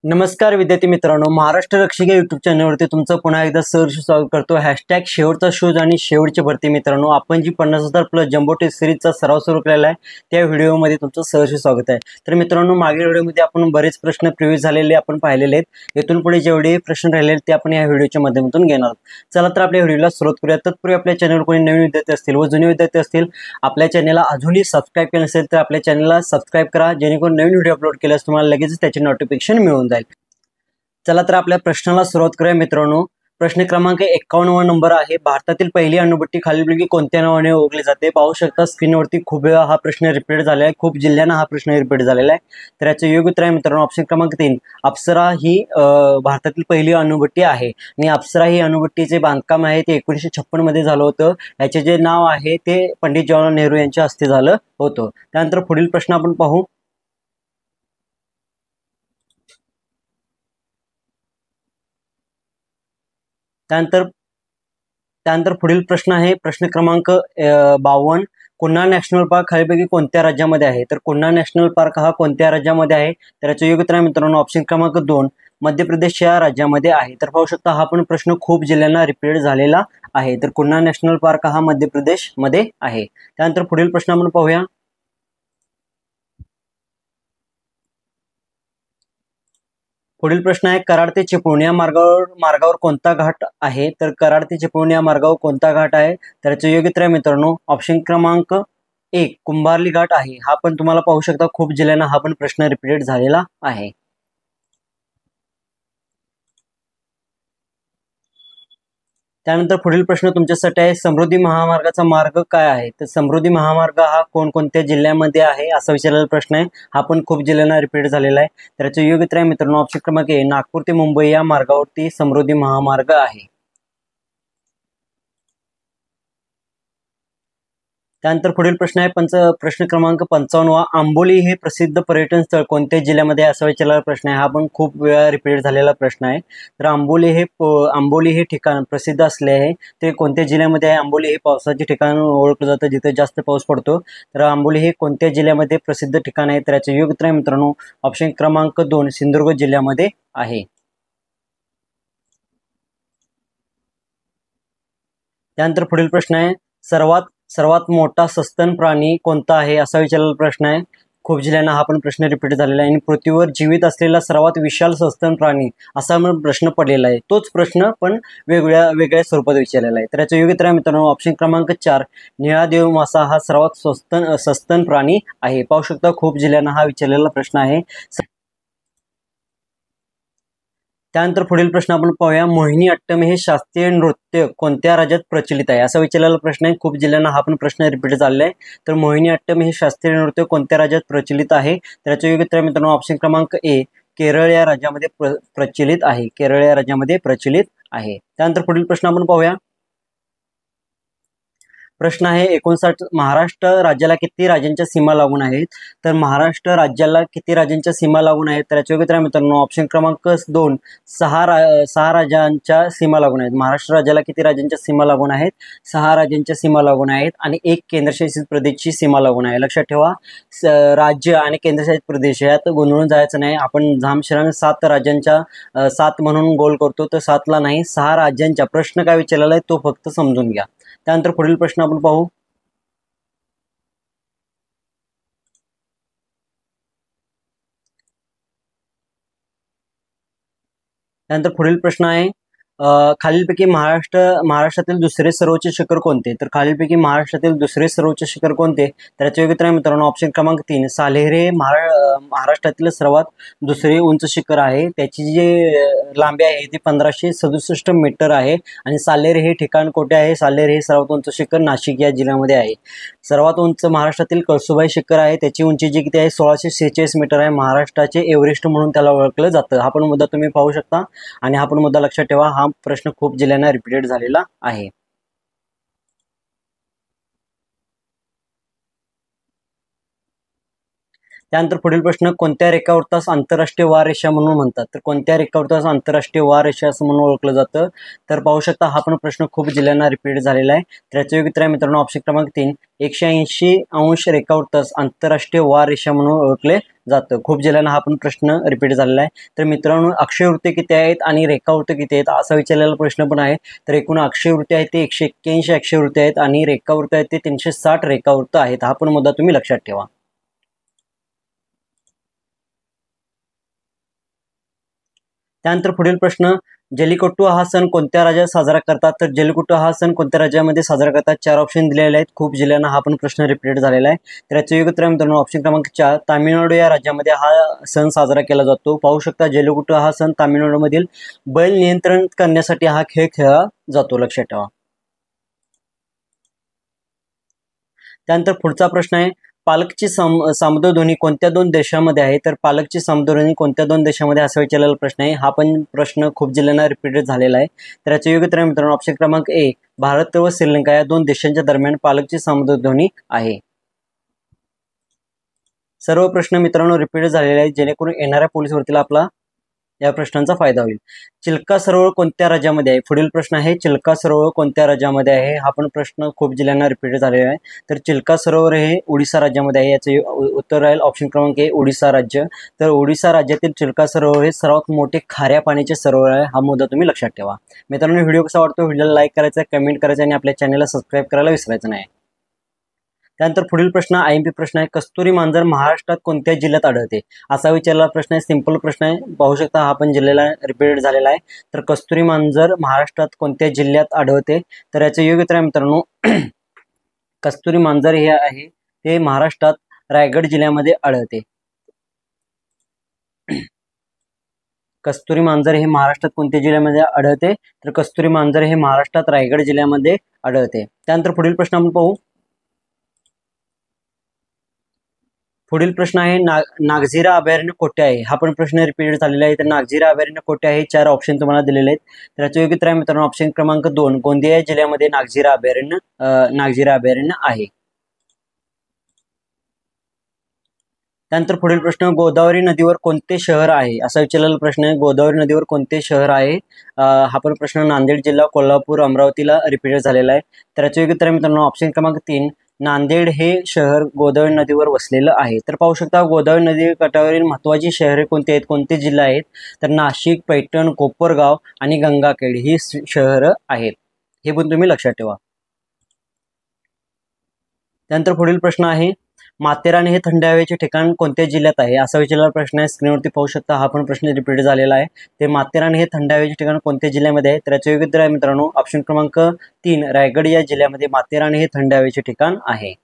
नमस्कार विद्यार्थी मित्रांनो, महाराष्ट्र रक्षिका यूट्यूब चॅनलवरती तुमचं पुन्हा एकदा सहर्ष स्वागत करतो। हॅशटॅग शेवटचा शोध आणि शेवटची भरती मित्रांनो, आपण जी 50,000 प्लस जम्बो टेस्ट सिरीजचा सराव सुरू केलेला आहे त्या व्हिडिओमध्ये तुमचं सहर्ष स्वागत आहे। तर मित्रांनो, मागील व्हिडिओमध्ये आपण बरेच प्रश्न प्रिव्ह्यू झालेले आपण पाहिलेले आहेत। इथून पुढे जेवढे प्रश्न राहिलेले ते आपण या व्हिडिओच्या माध्यमातून घेणार आहोत। चला तर आपल्या व्हिडिओला सुरुवात करूया। तत्पूर्वी आपल्या चॅनलवर कोणी नवीन विद्यार्थी असतील व जुने विद्यार्थी असतील, आपल्या चॅनलला अजूनही सबस्क्राइब केलं नसेल तर आपल्या चॅनलला सबस्क्राइब करा, जेणेकरून नवीन व्हिडिओ अपलोड केल्यास तुम्हाला लगेच त्याचे नोटिफिकेशन मिळून जाईल। चला तर आपल्या प्रश्नाला सुरुवात करूया मित्रांनो। प्रश्न क्रमांक 51 नंबर आहे। भारतातील पहिली अणुभट्टी खालीलपैकी कोणत्या नावाने ओळखली जाते? पाहू शकता स्क्रीनवरती खूप वेळा हा प्रश्न रिपीट झालेला आहे, खूप जिल्ह्यांना हा प्रश्न रिपीट झालेला आहे। तर याचं योग्य उत्तर आहे मित्रांनो ऑप्शन क्रमांक 3, अप्सरा ही भारतातील पहिली अणुभट्टी आहे। आणि अप्सरा ही अणुभट्टीचे बांधकाम आहे ते 1956 मध्ये झालं होतं। याचे जे नाव आहे ते पंडित जवाहरलाल नेहरू यांच्या हस्ते झालं होतं। त्यानंतर पुढील प्रश्न आपण पाहू। त्यानंतर पुढील प्रश्न आहे प्रश्न क्रमांक 52, कुन्हा नॅशनल पार्क खालीलपैकी कोणत्या राज्यामध्ये आहे? तर कुन्हा नॅशनल पार्क हा कोणत्या राज्यामध्ये आहे? तर याचं योग्य उत्तर आहे मित्रांनो ऑप्शन क्रमांक 2, मध्य प्रदेश या राज्यामध्ये आहे। तर पाहू शकता हा पण प्रश्न खूप जिल्ह्यांना रिपीट झालेला आहे। तर कुन्हा नॅशनल पार्क हा मध्य प्रदेश मध्ये आहे। त्यानंतर पुढील प्रश्न आपण पाहूया। पुढील प्रश्न आहे, कराड ते चिपळूण या मार्गावर कोणता घाट आहे? तर कराड ते चिपळूण या मार्गावर कोणता घाट आहे? तर याचे योग्य उत्तर आहे मित्रांनो ऑप्शन क्रमांक 1, कुंभारली घाट आहे। हा पण तुम्हाला पाहू शकता खूप जिल्ह्यांना हा पण प्रश्न रिपीट झालेला आहे। त्यानंतर पुढील प्रश्न तुमच्यासाठी आहे, समृद्धी महामार्गाचा मार्ग काय आहे? तर समृद्धी महामार्ग हा कोणकोणत्या जिल्ह्यामध्ये आहे असा विचारलेला प्रश्न आहे। हा पण खूप जिल्ह्यांना रिपीट झालेला आहे। तर याचे योग्य उत्तर आहे मित्रांनो ऑप्शन क्रमांक 1, नागपूर ते मुंबई या मार्गावरती समृद्धी महामार्ग आहे। त्यानंतर पुढील प्रश्न आहे प्रश्न क्रमांक 55, आंबोली हे प्रसिद्ध पर्यटन स्थळ कोणत्या जिल्ह्यामध्ये असा विचारलेला प्रश्न आहे। हा पण खूप वेळा रिपीट झालेला प्रश्न आहे। तर आंबोली हे ठिकाण प्रसिद्ध असले आहे ते कोणत्या जिल्ह्यामध्ये आहे? आंबोली हे पावसाचे ठिकाण ओळखलं जातं जिथे जास्त पाऊस पडतो। तर आंबोली हे कोणत्या जिल्ह्यामध्ये प्रसिद्ध ठिकाण आहे? तर याचे योग्य उत्तर आहे मित्रांनो ऑप्शन क्रमांक 2, सिंधुदुर्ग जिल्ह्यामध्ये आहे। त्यानंतर पुढील प्रश्न आहे, सर्वात सर्वात मोठा सस्तन प्राणी कोणता आहे असा विचारलेला प्रश्न आहे। खूप जिल्ह्यांना हा पण प्रश्न रिपीट झालेला आहे। आणि पृथ्वीवर जीवित असलेला सर्वात विशाल सस्तन प्राणी असा प्रश्न पडलेला आहे। तोच प्रश्न पण वेगळ्या स्वरूपात विचारलेला आहे। तर याचं योग्य उत्तर आहे मित्रांनो ऑप्शन क्रमांक 4, निळा देव मासा हा सर्वात सस्तन प्राणी आहे। पाहू शकता खूप जिल्ह्यांना हा विचारलेला प्रश्न आहे। त्यानंतर पुढील प्रश्न आपण पाहूया, मोहिनी अट्टम हे शास्त्रीय नृत्य कोणत्या राज्यात प्रचलित आहे असा विचारलेला प्रश्न आहे। खूप जिल्ह्यांना हा पण प्रश्न रिपीट झालेला आहे। तर मोहिनी अट्टम हे शास्त्रीय नृत्य कोणत्या राज्यात प्रचलित आहे? तर याचे योग्य उत्तर मित्रांनो ऑप्शन क्रमांक 1, केरळ या राज्यामध्ये प्रचलित आहे। केरळ या राज्यामध्ये प्रचलित आहे। त्यानंतर पुढील प्रश्न आपण पाहूया। प्रश्न आहे 59, महाराष्ट्र राज्याला किती राज्यांच्या सीमा लागून आहेत? तर महाराष्ट्र राज्याला किती राज्यांच्या सीमा लागून आहेत? तर याचे उत्तर मित्रांनो ऑप्शन क्रमांक 2, 6 राज्यांच्या सीमा लागून आहेत। महाराष्ट्र राज्याला किती राज्यांच्या सीमा लागून आहेत? 6 राज्यांच्या सीमा लागून आहेत आणि 1 केंद्रशासित प्रदेशची सीमा लागून आहे। लक्षात ठेवा, राज्य आणि केंद्रशासित प्रदेश यात गोंधळून जायचं नाही। आपण झामशिरांग 7 राज्यांच्या 7 म्हणून गोल करतो, तर 7ला नाही 6 राज्यांच्या। प्रश्न काय विचारलेला आहे तो फक्त समजून घ्या। त्यानंतर पुढील प्रश्न आपण पाहू। त्यानंतर पुढील प्रश्न आहे, खालीलपैकी महाराष्ट्रातील दुसरे सर्वोच्च शिखर कोणते? तर खालीलपैकी महाराष्ट्रातील दुसरे सर्वोच्च शिखर कोणते? तर याचे योग्य उत्तर आहे मित्रांनो ऑप्शन क्रमांक 3, सालेर हे महाराष्ट्रातील सर्वात दुसरे उंच शिखर आहे। त्याची जी लांबी आहे ती 1567 मीटर आहे। आणि सालेर हे ठिकाण कोठे आहे? सालेर हे सर्वात उंच शिखर नाशिक या जिल्ह्यामध्ये आहे। सर्वात उंच महाराष्ट्रातील कळसुबाई शिखर आहे, त्याची उंची जी किती आहे 1646 मीटर आहे। महाराष्ट्राचे एव्हरेस्ट म्हणून त्याला ओळखलं जातं। हा पण मुद्दा तुम्ही पाहू शकता आणि हा पण मुद्दा लक्षात ठेवा, हा प्रश्न खूप जिल्ह्यांना रिपीटेड झालेला आहे। त्यानंतर पुढील प्रश्न, कोणत्या रेखावृत्तास आंतरराष्ट्रीय वार रेषा म्हणून म्हणतात? तर कोणत्या रेखावृत्तास आंतरराष्ट्रीय वार रेषा असं म्हणून ओळखलं जातं? तर पाहू शकता हा पण प्रश्न खूप जिल्ह्यांना रिपीट झालेला आहे। तर याचे योग्य उत्तर आहे मित्रांनो ऑप्शन क्रमांक 3, 180 अंश रेखावृत्तास आंतरराष्ट्रीय वार रेषा म्हणून ओळखले जातं? खूप जिल्ह्यांना हा पण प्रश्न रिपीट झालेला आहे. तर मित्रांनो, अक्षय वृत्ते किती आहेत आणि रेखा वृत्ते किती आहेत असा विचारलेला प्रश्न पण आहे. तर एकूण अक्षय वृत्ते आहेत ते 181 अक्षय वृत्ते आहेत आणि रेखा वृत्ते आहेत ते 360 रेखा वृत्त आहेत. हा पण मुद्दा तुम्ही लक्षात ठेवा. त्यानंतर पुढील प्रश्न, जल्लीकट्टू हा सण कोणत्या राज्यात साजरा करतात? तर जल्लीकट्टू हा सण कोणत्या राज्यामध्ये साजरा करतात? 4 ऑप्शन दिलेले आहेत. खूप जिल्ह्यांना हा पण प्रश्न रिपीट झालेला आहे. तर याचं योग्य उत्तर मित्रांनो ऑप्शन क्रमांक 4 तामिळनाडू या राज्यामध्ये हा सण साजरा केला जातो. पाहू शकता जल्लीकट्टू हा सण तामिळनाडूमधील बैल नियंत्रण करण्यासाठी हा खेळ खेळला जातो, लक्षात ठेवा. त्यानंतर पुढचा प्रश्न आहे, पालकची सामुद्रधुनी कोणत्या दोन देशामध्ये आहे? तर पालकची सामुद्रधुनी कोणत्या दोन देशामध्ये असा विचारलेला प्रश्न आहे. हा पण प्रश्न खूप जिल्ह्यांना रिपीटेड झालेला आहे. तर याचे योग्य उत्तर मित्रांनो ऑप्शन क्रमांक ए भारत व श्रीलंका या दोन देशांच्या दरम्यान पालकची सामुद्रधुनी आहे. सर्व प्रश्न मित्रांनो रिपीट झालेले आहेत जेणेकरून येणाऱ्या पोलीस भरतीला आपला या प्रश्नांचा फायदा होईल. चिल्का सरोवर कोणत्या राज्यामध्ये आहे? पुढील प्रश्न आहे, चिल्का सरोवर कोणत्या राज्यामध्ये आहे? हा पण प्रश्न खूप जिल्ह्यांना रिपीट झालेला आहे. तर चिल्का सरोवर हे ओडिशा राज्यामध्ये आहे. याचे उत्तर राहील ऑप्शन क्रमांक ए ओडिशा राज्य. तर ओडिशा राज्यातील चिल्का सरोवर हे सर्वात मोठे खाऱ्या पाण्याचे सरोवर आहे. हा मुद्दा तुम्ही लक्षात ठेवा. मित्रांनो, व्हिडिओ कसा वाटतो? व्हिडिओला लाईक करायचा, कमेंट करायचा आणि आपल्या चॅनलला सबस्क्राईब करायला विसरायचं नाही. त्यानंतर पुढील प्रश्न IMP प्रश्न आहे, कस्तुरी मांजर महाराष्ट्रात कोणत्या जिल्ह्यात आढळते? असा विचारलेला प्रश्न आहे. सिंपल प्रश्न आहे. पाहू शकता हा पण जिल्ह्याला रिपीट झालेला आहे. तर कस्तुरी मांजर महाराष्ट्रात कोणत्या जिल्ह्यात आढळते? तर याचे योग्य उत्तर आहे मित्रांनो कस्तुरी मांजर हे आहे ते महाराष्ट्रात रायगड जिल्ह्यामध्ये आढळते. कस्तुरी मांजर हे महाराष्ट्रात कोणत्या जिल्ह्यामध्ये आढळते? तर कस्तुरी मांजर हे महाराष्ट्रात रायगड जिल्ह्यामध्ये आढळते. त्यानंतर पुढील प्रश्न आपण पाहू. पुढील प्रश्न आहे, नागझिरा अभयारण्य कोठे आहे? हा पण प्रश्न रिपीट झालेला आहे. तर नागझिरा अभयारण्य कोठे आहे? 4 ऑप्शन तुम्हाला दिलेले आहेत. तर याचे योग्य उत्तर आहे मित्रांनो ऑप्शन क्रमांक 2 गोंदिया जिल्ह्यामध्ये नागझिरा अभयारण्य आहे. त्यानंतर पुढील प्रश्न, गोदावरी नदीवर कोणते शहर आहे? असा विचारलेला प्रश्न आहे. गोदावरी नदीवर कोणते शहर आहे? हा पण प्रश्न नांदेड जिल्हा, कोल्हापूर, अमरावतीला रिपीट झालेला आहे. तर याचे योग्य उत्तर आहे मित्रांनो ऑप्शन क्रमांक 3 नांदेड हे शहर गोदावरी नदीवर वसलेलं आहे. तर पाहू शकता गोदावरी नदी काठावरील महत्त्वाची शहरे कोणती आहेत, कोणते जिल्हे आहेत? तर नाशिक, पैठण, कोपरगाव आणि गंगाखेड ही शहरं आहेत. हे पण तुम्ही लक्षात ठेवा. त्यानंतर पुढील प्रश्न आहे, माथेरान हे थंड हवेचे ठिकाण कोणत्या जिल्ह्यात आहे? असा विचारलेला प्रश्न आहे. स्क्रीनवरती पाहू शकता हा पण प्रश्न रिपीट झालेला आहे. ते माथेरान हे थंड हवेचे ठिकाण कोणत्या जिल्ह्यामध्ये आहे? तर याचे योग्य उत्तर आहे मित्रांनो ऑप्शन क्रमांक 3 रायगड या जिल्ह्यामध्ये माथेरान हे थंड हवेचे ठिकाण आहे.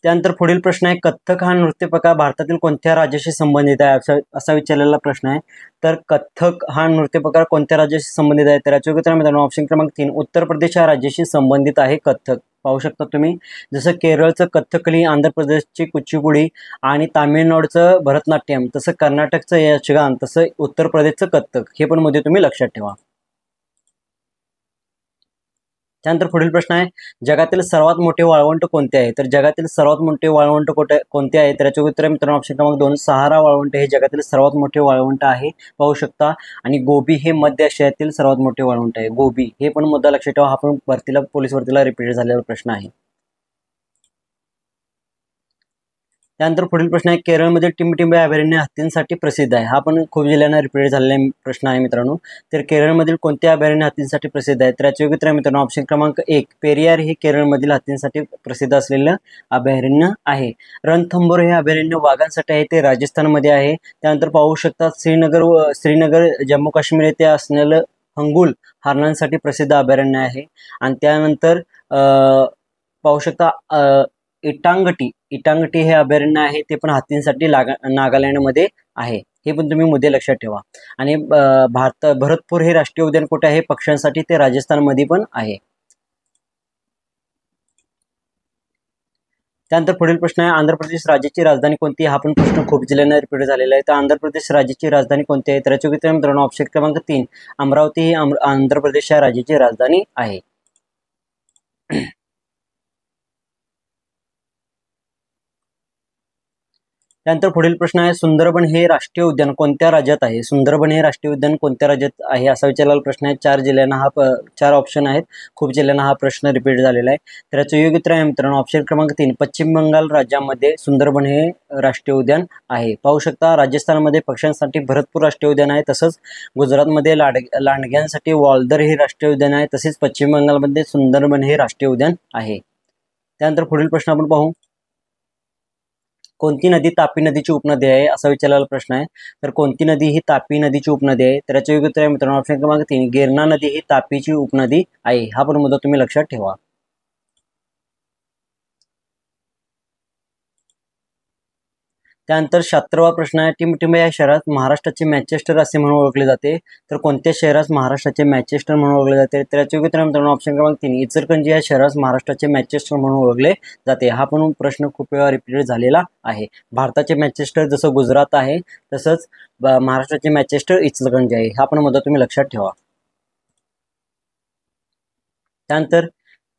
त्यानंतर पुढील प्रश्न आहे, कथ्थक हा नृत्य प्रकार भारतातील कोणत्या राज्याशी संबंधित आहे? असा विचारलेला प्रश्न आहे. तर कथ्थक हा नृत्य प्रकार कोणत्या राज्याशी संबंधित आहे? तर याचे उत्तर मित्रांनो ऑप्शन क्रमांक 3 उत्तर प्रदेश या राज्याशी संबंधित आहे कथ्थक. पाहू शकता तुम्ही, जसं केरळचं कथ्थकली, आंध्र प्रदेशची कुचिपुडी आणि तामिळनाडूचं भरतनाट्यम, तसं कर्नाटकचं यक्षगान, तसं उत्तर प्रदेशचं कथ्थक. हे पण मुद्दे तुम्ही लक्षात ठेवा. त्यानंतर पुढील प्रश्न आहे, जगातील सर्वात मोठे वाळवंट कोणते आहे? तर जगातील सर्वात मोठे वाळवंट कोणते आहे? तर याचे उत्तर मित्रांनो ऑप्शन क्रमांक 2 सहारा वाळवंट हे जगातील सर्वात मोठे वाळवंट आहे. पाहू शकता. आणि गोबी हे मध्य आशियातील सर्वात मोठे वाळवंट आहे. गोबी हे पण मुद्दा लक्षात ठेवा. हा पण पोलीस भरतीला रिपीट झालेला प्रश्न आहे. त्यानंतर पुढील प्रश्न आहे, केरळमध्ये टिंबटिंब अभयारण्य हत्तींसाठी प्रसिद्ध आहे. हा पण खूप जिल्ह्यांना रिपीट झालेला प्रश्न आहे मित्रांनो. तर केरळमधील कोणत्या अभयारण्य हत्तींसाठी प्रसिद्ध आहे? तर याचे योग्य उत्तर आहे मित्रांनो ऑप्शन क्रमांक 1 पेरियार हे केरळमधील हत्तींसाठी प्रसिद्ध असलेलं अभयारण्य आहे. रणथंबोर हे अभयारण्य वाघांसाठी आहे, ते राजस्थानमध्ये आहे. त्यानंतर पाहू शकता श्रीनगर जम्मू काश्मीर येथे असलेलं हंगुल हरणांसाठी प्रसिद्ध अभयारण्य आहे. आणि त्यानंतर पाहू शकता इटांगटी हे अभयारण्य आहे, ते पण हत्तींसाठी नागालँडमध्ये आहे. हे पण तुम्ही मुद्दे लक्षात ठेवा. आणि भरतपूर हे राष्ट्रीय उद्यान कुठे आहे? पक्ष्यांसाठी, ते राजस्थानमध्ये पण आहे. त्यानंतर पुढील प्रश्न आहे, आंध्र प्रदेश राज्याची राजधानी कोणती? हा पण प्रश्न खूप जिल्ह्यांना रिपीट झालेला आहे. तर आंध्र प्रदेश राज्याची राजधानी कोणती आहे? तर याचे उत्तर मित्रांनो ऑप्शन क्रमांक 3 अमरावती ही आंध्र प्रदेश या राज्याची राजधानी आहे. त्यानंतर पुढील प्रश्न आहे, सुंदरबन हे राष्ट्रीय उद्यान कोणत्या राज्यात आहे? सुंदरबन हे राष्ट्रीय उद्यान कोणत्या राज्यात आहे असा विचारलेला प्रश्न आहे. 4 जिल्ह्यांना चार ऑप्शन आहेत. खूप जिल्ह्यांना हा प्रश्न रिपीट झालेला आहे. तर याचं योग्य उत्तर आहे मित्रांनो ऑप्शन क्रमांक 3, पश्चिम बंगाल राज्यामध्ये सुंदरबन हे राष्ट्रीय उद्यान आहे. पाहू शकता राजस्थानमध्ये पक्ष्यांसाठी भरतपूर राष्ट्रीय उद्यान आहे. तसंच गुजरातमध्ये लांडग्यांसाठी वाल्दर हे राष्ट्रीय उद्यान आहे. तसेच पश्चिम बंगालमध्ये सुंदरबन हे राष्ट्रीय उद्यान आहे. त्यानंतर पुढील प्रश्न आपण पाहू, कोणती नदी तापी नदीची उपनदी आहे असा विचारलेला प्रश्न आहे. तर कोणती नदी ही तापी नदीची उपनदी आहे? तर याचे योग्य उत्तर आहे मित्रांनो ऑप्शन क्रमांक 3, गिरणा नदी ही तापीची उपनदी आहे. हा पण मुद्दा तुम्ही लक्षात ठेवा. त्यानंतर 76वा प्रश्न आहे, टिमटिंब या शहरात महाराष्ट्राचे मँचेस्टर असे म्हणून ओळखले जाते. तर कोणत्या शहरास महाराष्ट्राचे मँचेस्टर म्हणून ओळखले जाते? तर याचे योग्य उत्तर आहे मित्रांनो ऑप्शन क्रमांक 3, इचलकरंजी या शहरास महाराष्ट्राचे मँचेस्टर म्हणून ओळखले जाते. हा पण प्रश्न खूप वेळा रिपीट झालेला आहे. भारताचे मँचेस्टर जसं गुजरात आहे तसंच महाराष्ट्राचे मँचेस्टर इचलकरंजी आहे. हा पण मुद्दा तुम्ही लक्षात ठेवा. त्यानंतर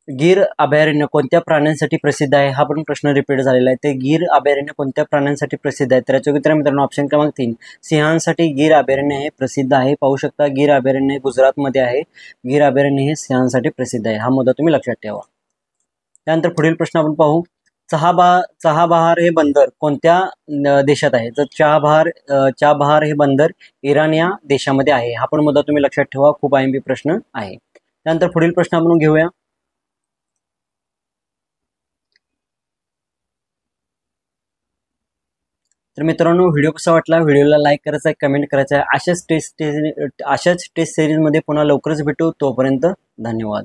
गीर अभयारण्य कोणत्या प्राण्यांसाठी प्रसिद्ध आहे? हा पण प्रश्न रिपीट झालेला आहे. ते गीर अभयारण्य कोणत्या प्राण्यांसाठी प्रसिद्ध आहे? तर याचे उत्तर मित्रांनो ऑप्शन क्रमांक 3, सिंहांसाठी गीर अभयारण्य हे प्रसिद्ध आहे. पाहू शकता गीर अभयारण्य गुजरातमध्ये आहे. गीर अभयारण्य हे सिंहांसाठी प्रसिद्ध आहे. हा मुद्दा तुम्ही लक्षात ठेवा. त्यानंतर पुढील प्रश्न आपण पाहू, चहाबहार हे बंदर कोणत्या देशात आहे? तर चहाबहार हे बंदर इराण या देशामध्ये आहे. हा पण मुद्दा तुम्ही लक्षात ठेवा. खूप IMP प्रश्न आहे. त्यानंतर पुढील प्रश्न आपण घेऊया, तर मित्रांनो व्हिडिओ कसा वाटला, व्हिडिओला लाईक करायचा आहे, कमेंट करायचा आहे. अशाच टेस्ट सिरीजमध्ये पुन्हा लवकरच भेटू. तोपर्यंत धन्यवाद.